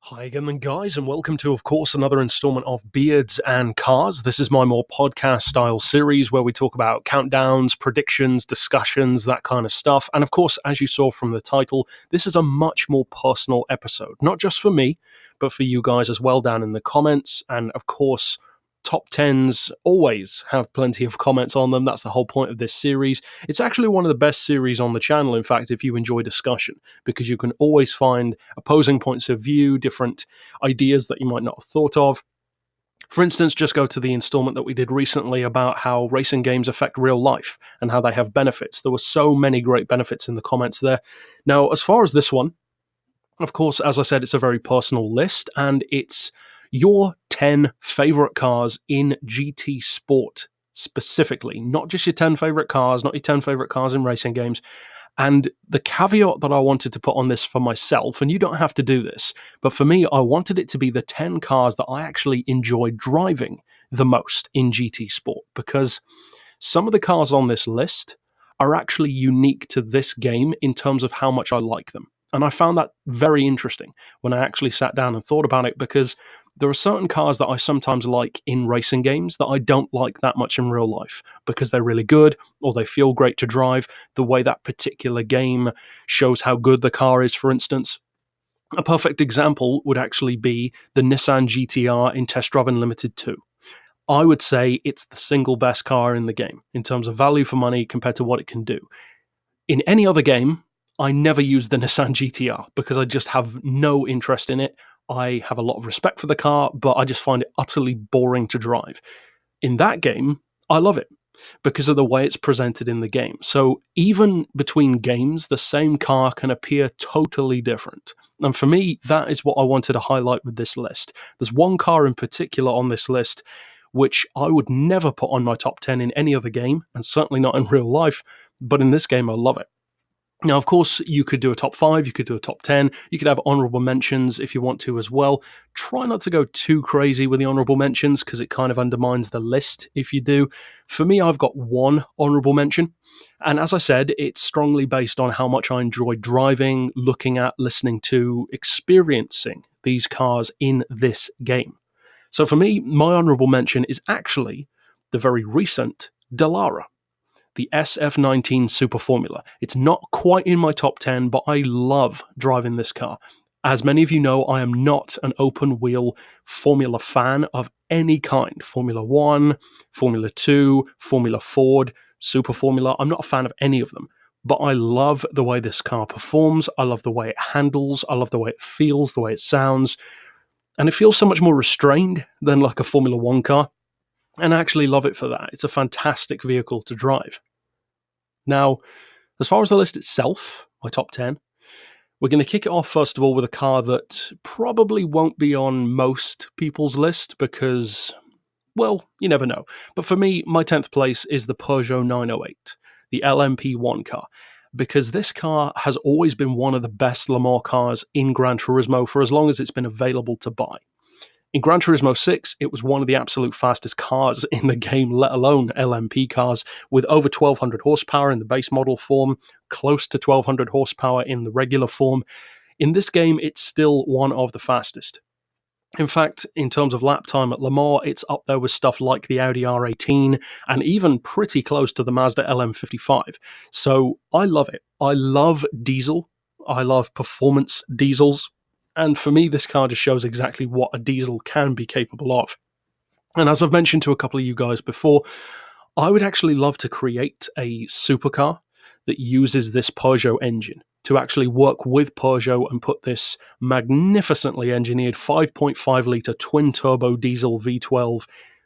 Hi again, then, guys, and welcome to, of course, another installment of Beards and Cars. This is my more podcast-style series where we talk about countdowns, predictions, discussions, that kind of stuff. And, of course, as you saw from the title, this is a much more personal episode, not just for me, but for you guys as well down in the comments. And, of course, top 10s always have plenty of comments on them. That's the whole point of this series. It's actually one of the best series on the channel, in fact, if you enjoy discussion, because you can always find opposing points of view, different ideas that you might not have thought of. For instance, just go to the installment that we did recently about how racing games affect real life and how they have benefits. There were so many great benefits in the comments there. Now, as far as this one, of course, as I said, it's a very personal list, and it's your 10 favorite cars in GT Sport specifically, not just your 10 favorite cars, not your 10 favorite cars in racing games. And the caveat that I wanted to put on this for myself, and you don't have to do this, but for me, I wanted it to be the 10 cars that I actually enjoy driving the most in GT Sport, because some of the cars on this list are actually unique to this game in terms of how much I like them. And I found that very interesting when I actually sat down and thought about it, because there are certain cars that I sometimes like in racing games that I don't like that much in real life because they're really good or they feel great to drive, the way that particular game shows how good the car is, for instance. A perfect example would actually be the Nissan GT-R in Test Drive Unlimited 2. I would say it's the single best car in the game in terms of value for money compared to what it can do. In any other game, I never use the Nissan GT-R because I just have no interest in it. I have a lot of respect for the car, but I just find it utterly boring to drive. In that game, I love it because of the way it's presented in the game. So even between games, the same car can appear totally different. And for me, that is what I wanted to highlight with this list. There's one car in particular on this list which I would never put on my top 10 in any other game, and certainly not in real life, but in this game I love it. Now, of course, you could do a top 5, you could do a top 10, you could have honourable mentions if you want to as well. Try not to go too crazy with the honourable mentions because it kind of undermines the list if you do. For me, I've got one honourable mention, and as I said, it's strongly based on how much I enjoy driving, looking at, listening to, experiencing these cars in this game. So for me, my honourable mention is actually the very recent Dallara, the SF19 Super Formula. It's not quite in my top 10, but I love driving this car. As many of you know, I am not an open-wheel Formula fan of any kind. Formula 1, Formula 2, Formula Ford, Super Formula. I'm not a fan of any of them. But I love the way this car performs. I love the way it handles. I love the way it feels, the way it sounds. And it feels so much more restrained than like a Formula 1 car. And I actually love it for that. It's a fantastic vehicle to drive. Now, as far as the list itself, my top 10, we're going to kick it off first of all with a car that probably won't be on most people's list because, well, you never know. But for me, my 10th place is the Peugeot 908, the LMP1 car, because this car has always been one of the best Le Mans cars in Gran Turismo for as long as it's been available to buy. In Gran Turismo 6, it was one of the absolute fastest cars in the game, let alone LMP cars, with over 1,200 horsepower in the base model form, close to 1,200 horsepower in the regular form. In this game, it's still one of the fastest. In fact, in terms of lap time at Le Mans, it's up there with stuff like the Audi R18 and even pretty close to the Mazda LM55. So I love it. I love diesel. I love performance diesels. And for me, this car just shows exactly what a diesel can be capable of. And as I've mentioned to a couple of you guys before, I would actually love to create a supercar that uses this Peugeot engine to actually work with Peugeot and put this magnificently engineered 5.5 litre twin-turbo diesel V12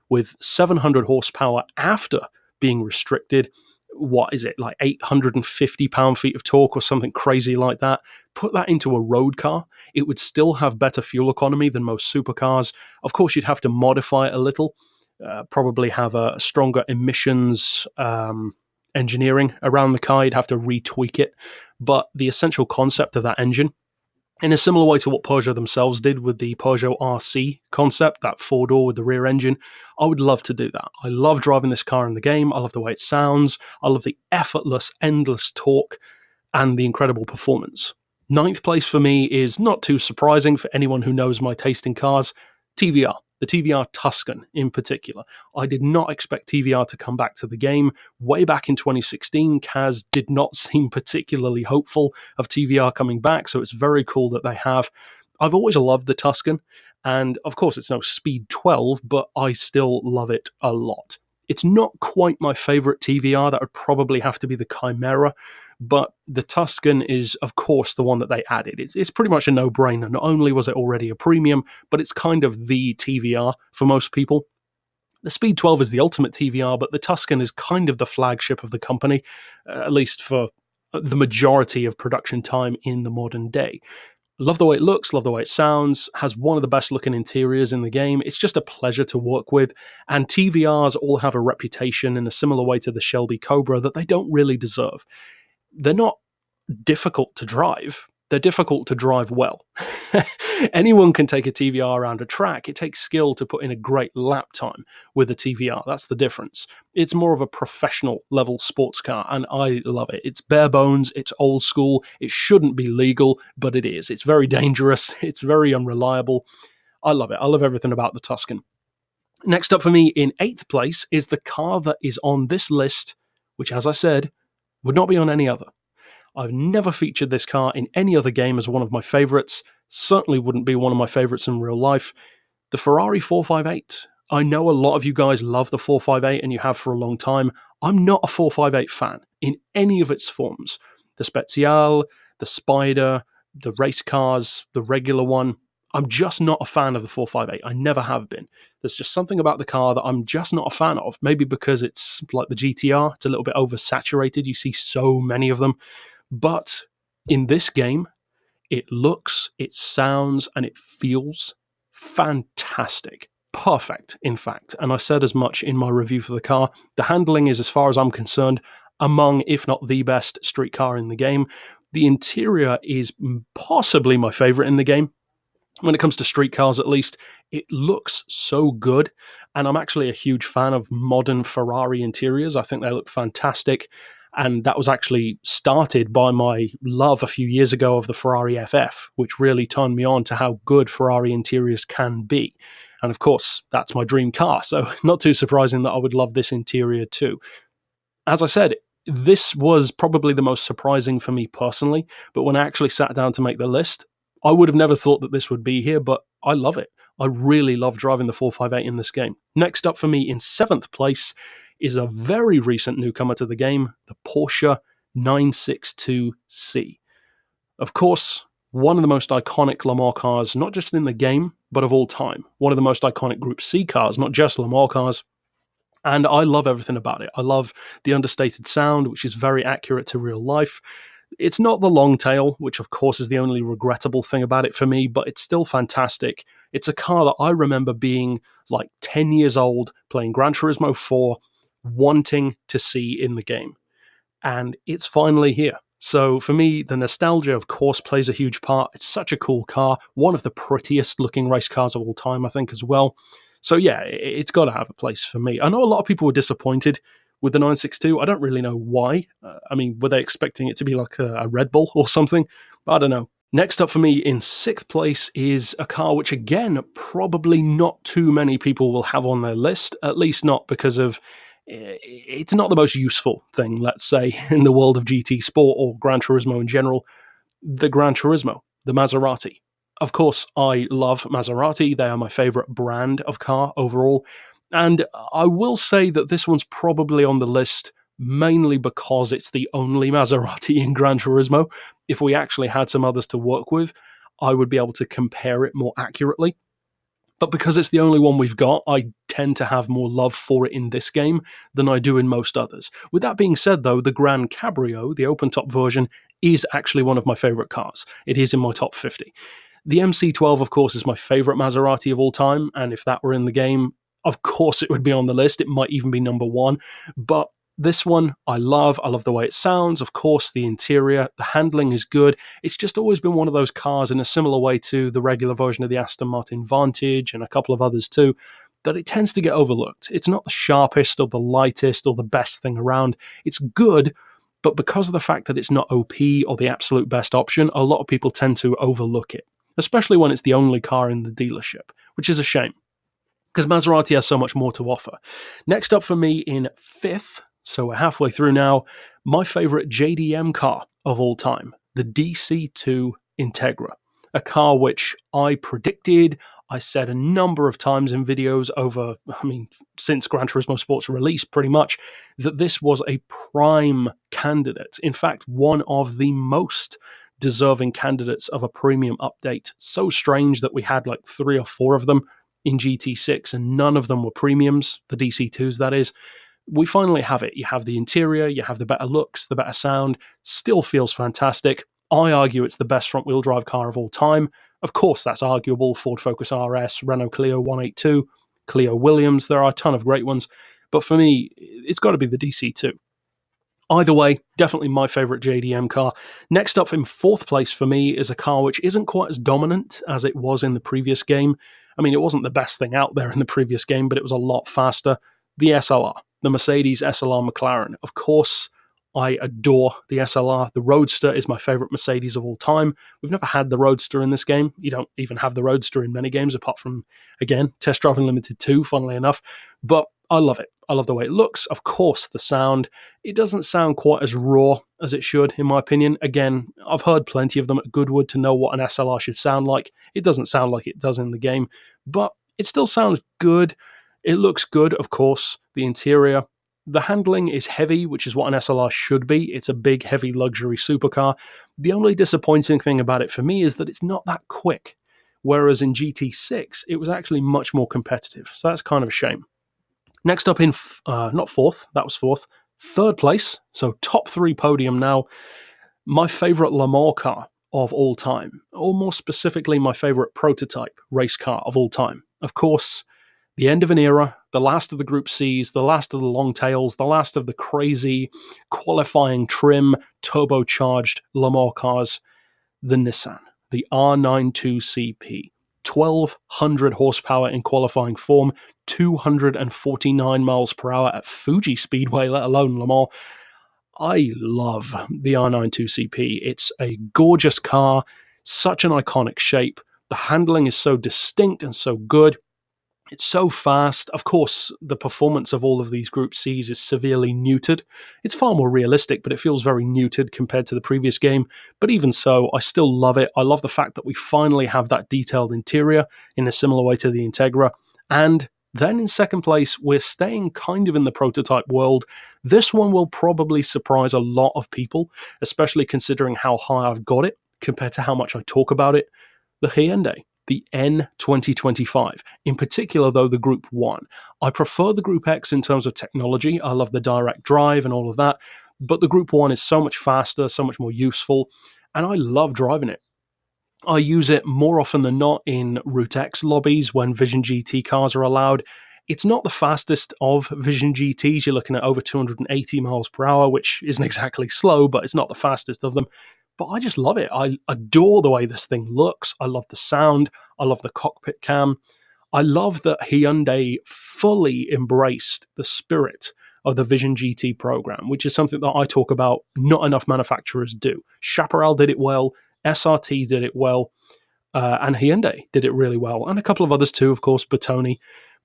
with 700 horsepower after being restricted. What is it, like 850 pound-feet of torque or something crazy like that? Put that into a road car. It would still have better fuel economy than most supercars. Of course, you'd have to modify it a little, probably have a stronger emissions engineering around the car. You'd have to retweak it. But the essential concept of that engine, in a similar way to what Peugeot themselves did with the Peugeot RC concept, that four-door with the rear engine, I would love to do that. I love driving this car in the game. I love the way it sounds. I love the effortless, endless torque and the incredible performance. Ninth place for me is not too surprising for anyone who knows my taste in cars, TVR. The TVR Tuscan in particular. I did not expect TVR to come back to the game. Way back in 2016, Kaz did not seem particularly hopeful of TVR coming back, so it's very cool that they have. I've always loved the Tuscan, and of course it's no Speed 12, but I still love it a lot. It's not quite my favourite TVR. That would probably have to be the Chimera, but the Tuscan is, of course, the one that they added. It's pretty much a no-brainer. Not only was it already a premium, but it's kind of the TVR for most people. The Speed 12 is the ultimate TVR, but the Tuscan is kind of the flagship of the company, at least for the majority of production time in the modern day. Love the way it looks, love the way it sounds, has one of the best looking interiors in the game. It's just a pleasure to work with, and TVRs all have a reputation in a similar way to the Shelby Cobra that they don't really deserve. They're not difficult to drive. They're difficult to drive well. Anyone can take a TVR around a track. It takes skill to put in a great lap time with a TVR. That's the difference. It's more of a professional level sports car, and I love it. It's bare bones. It's old school. It shouldn't be legal, but it is. It's very dangerous. It's very unreliable. I love it. I love everything about the Tuscan. Next up for me in 8th place is the car that is on this list, which, as I said, would not be on any other. I've never featured this car in any other game as one of my favourites. Certainly wouldn't be one of my favourites in real life. The Ferrari 458. I know a lot of you guys love the 458 and you have for a long time. I'm not a 458 fan in any of its forms. The Special, the Spider, the race cars, the regular one. I'm just not a fan of the 458. I never have been. There's just something about the car that I'm just not a fan of. Maybe because it's like the GTR. It's a little bit oversaturated. You see so many of them. But in this game, it looks, it sounds, and it feels fantastic. Perfect, in fact. And I said as much in my review for the car. The handling is, as far as I'm concerned, among, if not the best street car in the game. The interior is possibly my favorite in the game. When it comes to street cars, at least, it looks so good. And I'm actually a huge fan of modern Ferrari interiors. I think they look fantastic. And that was actually started by my love a few years ago of the Ferrari FF, which really turned me on to how good Ferrari interiors can be. And of course, that's my dream car, so not too surprising that I would love this interior too. As I said, this was probably the most surprising for me personally, but when I actually sat down to make the list, I would have never thought that this would be here, but I love it. I really love driving the 458 in this game. Next up for me in 7th place is a very recent newcomer to the game, the Porsche 962C. Of course, one of the most iconic Le Mans cars, not just in the game, but of all time. One of the most iconic Group C cars, not just Le Mans cars. And I love everything about it. I love the understated sound, which is very accurate to real life. It's not the long tail, which of course is the only regrettable thing about it for me, but it's still fantastic. It's a car that I remember being like 10 years old, playing Gran Turismo 4, wanting to see in the game. And it's finally here. So for me, the nostalgia, of course, plays a huge part. It's such a cool car. One of the prettiest looking race cars of all time, I think, as well. So yeah, it's got to have a place for me. I know a lot of people were disappointed with the 962. I don't really know why. I mean, were they expecting it to be like a Red Bull or something? But I don't know. Next up for me in 6th place is a car which, again, probably not too many people will have on their list, at least not because of it's not the most useful thing, let's say, in the world of GT Sport or Gran Turismo in general. The Gran Turismo, the Maserati. Of course, I love Maserati. They are my favorite brand of car overall. And I will say that this one's probably on the list mainly because it's the only Maserati in Gran Turismo. If we actually had some others to work with, I would be able to compare it more accurately. But because it's the only one we've got, I tend to have more love for it in this game than I do in most others. With that being said, though, the Gran Cabrio, the open-top version, is actually one of my favourite cars. It is in my top 50. The MC12, of course, is my favourite Maserati of all time, and if that were in the game, of course it would be on the list. It might even be number one. But this one, I love. I love the way it sounds. Of course, the interior, the handling is good. It's just always been one of those cars in a similar way to the regular version of the Aston Martin Vantage and a couple of others too, that it tends to get overlooked. It's not the sharpest or the lightest or the best thing around. It's good, But because of the fact that it's not OP or the absolute best option, a lot of people tend to overlook it, especially when it's the only car in the dealership, which is a shame, because Maserati has so much more to offer. Next up for me in fifth, so we're halfway through now, my favourite JDM car of all time, the DC2 Integra, a car which I predicted, I said a number of times in videos over, since Gran Turismo Sport's release, pretty much, that this was a prime candidate. In fact, one of the most deserving candidates of a premium update. So strange that we had like 3 or 4 of them in GT6 and none of them were premiums, the DC2s that is. We finally have it. You have the interior, you have the better looks, the better sound, still feels fantastic. I argue it's the best front-wheel drive car of all time. Of course, that's arguable. Ford Focus RS, Renault Clio 182, Clio Williams, there are a ton of great ones. But for me, it's got to be the DC2. Either way, definitely my favourite JDM car. Next up in fourth place for me is a car which isn't quite as dominant as it was in the previous game. It wasn't the best thing out there in the previous game, but it was a lot faster. The SLR, the Mercedes SLR McLaren. Of course, I adore the SLR. The Roadster is my favourite Mercedes of all time. We've never had the Roadster in this game. You don't even have the Roadster in many games, apart from, again, Test Drive Unlimited 2, funnily enough. But I love it. I love the way it looks. Of course, the sound. It doesn't sound quite as raw as it should, in my opinion. Again, I've heard plenty of them at Goodwood to know what an SLR should sound like. It doesn't sound like it does in the game, but it still sounds good. It looks good, of course. The interior. The handling is heavy, which is what an SLR should be. It's a big, heavy luxury supercar. The only disappointing thing about it for me is that it's not that quick, whereas in GT6, it was actually much more competitive. So that's kind of a shame. Next up in, not fourth, that was fourth, third place, so top 3 podium now, my favourite Le Mans car of all time, or more specifically, my favourite prototype race car of all time. Of course, the end of an era, the last of the Group Cs, the last of the long tails, the last of the crazy qualifying trim, turbocharged Le Mans cars, the Nissan, the R92CP. 1,200 horsepower in qualifying form, 249 miles per hour at Fuji Speedway, let alone Le Mans. I love the R92CP. It's a gorgeous car, such an iconic shape. The handling is so distinct and so good. It's so fast. Of course, the performance of all of these Group Cs is severely neutered. It's far more realistic, but it feels very neutered compared to the previous game. But even so, I still love it. I love the fact that we finally have that detailed interior in a similar way to the Integra. And then in second place, we're staying kind of in the prototype world. This one will probably surprise a lot of people, especially considering how high I've got it compared to how much I talk about it. The Hyundai. The N2025, in particular, though, the Group 1. I prefer the Group X in terms of technology. I love the direct drive and all of that, but the Group 1 is so much faster, so much more useful, and I love driving it. I use it more often than not in Route X lobbies when Vision GT cars are allowed. It's not the fastest of Vision GTs. You're looking at over 280 miles per hour, which isn't exactly slow, but it's not the fastest of them. But I just love it. I adore the way this thing looks. I love the sound. I love the cockpit cam. I love that Hyundai fully embraced the spirit of the Vision GT program, which is something that I talk about not enough manufacturers do. Chaparral did it well. SRT did it well. And Hyundai did it really well. And a couple of others too, of course, Bertoni.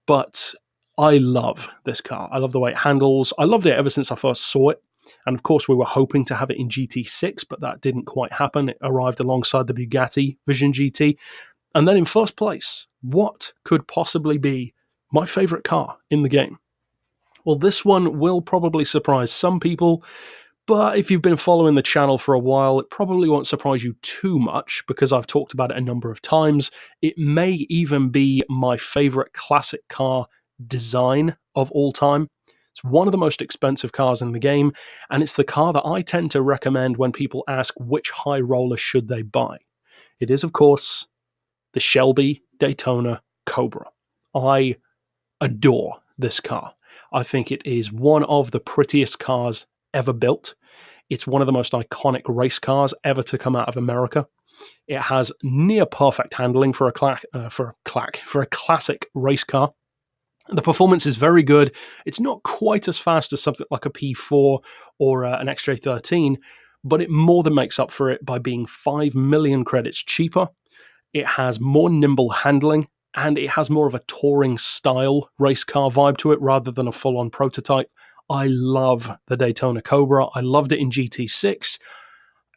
But I love this car. I love the way it handles. I loved it ever since I first saw it. And of course, we were hoping to have it in GT6, but that didn't quite happen. It arrived alongside the Bugatti Vision GT. And then in first place, what could possibly be my favourite car in the game? Well, this one will probably surprise some people, but if you've been following the channel for a while, it probably won't surprise you too much because I've talked about it a number of times. It may even be my favourite classic car design of all time. It's one of the most expensive cars in the game, and it's the car that I tend to recommend when people ask which high roller should they buy. It is, of course, the Shelby Daytona Cobra. I adore this car. I think it is one of the prettiest cars ever built. It's one of the most iconic race cars ever to come out of America. It has near perfect handling for a classic race car. The performance is very good. It's not quite as fast as something like a P4 or an XJ13, but it more than makes up for it by being 5 million credits cheaper. It has more nimble handling, and it has more of a touring style race car vibe to it rather than a full-on prototype. I love the Daytona Cobra. I loved it in GT6.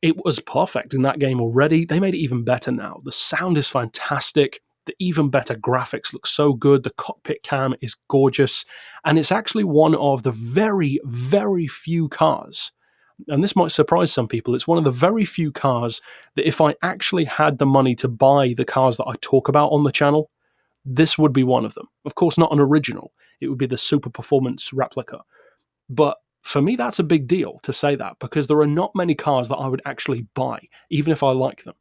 It was perfect in that game already. They made it even better now. The sound is fantastic. The even better graphics look so good. The cockpit cam is gorgeous. And it's actually one of the very, very few cars, and this might surprise some people, it's one of the very few cars that if I actually had the money to buy the cars that I talk about on the channel, this would be one of them. Of course, not an original. It would be the super performance replica. But for me, that's a big deal to say that, because there are not many cars that I would actually buy, even if I like them.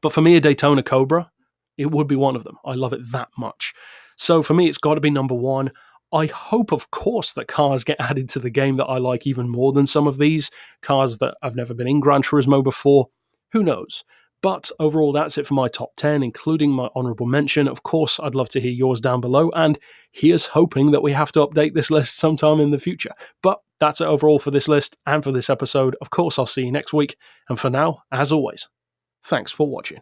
But for me, a Daytona Cobra, it would be one of them. I love it that much. So for me, it's got to be number one. I hope, of course, that cars get added to the game that I like even more than some of these cars that I've never been in Gran Turismo before. Who knows? But overall, that's it for my top 10, including my honourable mention. Of course, I'd love to hear yours down below, and here's hoping that we have to update this list sometime in the future. But that's it overall for this list and for this episode. Of course, I'll see you next week. And for now, as always, thanks for watching.